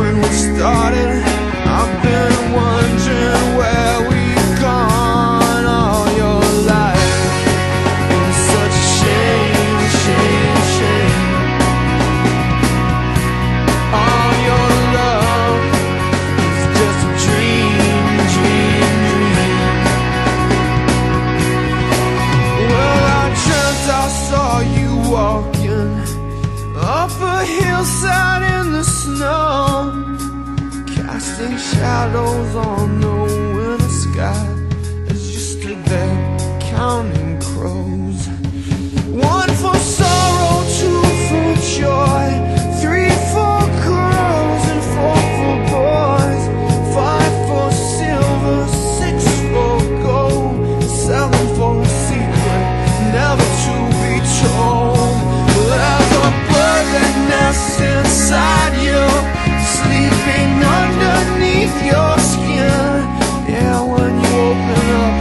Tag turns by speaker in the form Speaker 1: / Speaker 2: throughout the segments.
Speaker 1: when we started. I've been wondering where we've gone all your life. It's such a shame, shame, shame. All your love is just a dream, dream, dream. Well, I dreamt I saw you walking up a hillside in the snow, casting shadows on the winter sky as you stood there counting crows. One for sorrow, two for joy, three for girls and four for boys, five for silver, six for gold, seven for a secret never to be told. There's a bird that nests inside you, sleeping underneath your skin. Yeah, when you open up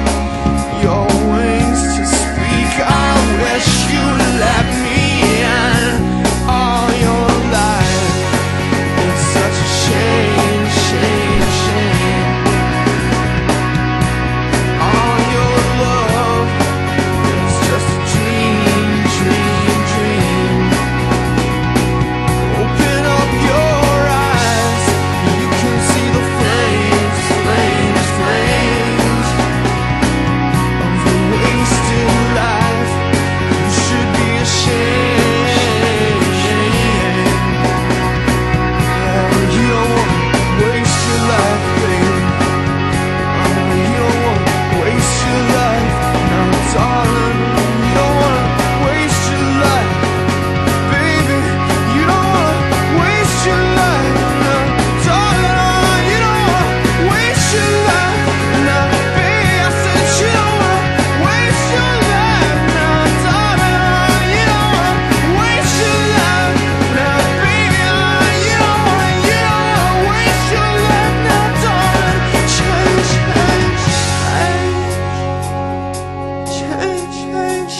Speaker 1: your wings to speak, I wish you'd let me in. All your life, it's such a shame, shame, shame. All your love is just a dream, dream, dream. Open up your eyes, you can see the flames, flames, flames of a wasted life. You should be ashamed. Yeah, you don't wanna waste your life, baby. You don't wanna waste your life, now darling. You don't wanna waste your life, baby. You don't wanna waste your life, now darling. You don't wanna waste your life, now baby. I said you don't wanna waste your life, now darling. You don't wanna waste your life, now baby. You don't wanna waste your life, now darling. Change, change, change, change,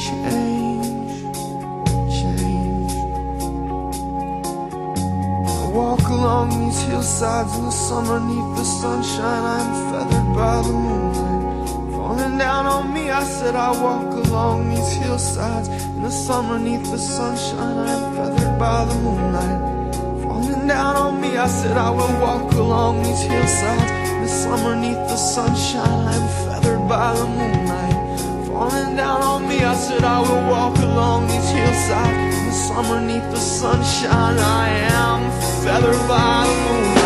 Speaker 1: change, change. I walk along these hillsides in the summer, neath the sunshine. I'm feathered by the moonlight falling down on me. I said I walk along these hillsides in the summer, neath the sunshine. I'm feathered by the moonlight falling down on me. I said I will walk along these hillsides in the summer, neath the sunshine. I'm feathered by the moonlight falling down on me. I said I will walk along these hillsides in the summer, neath the sunshine. I am feathered by the moonlight.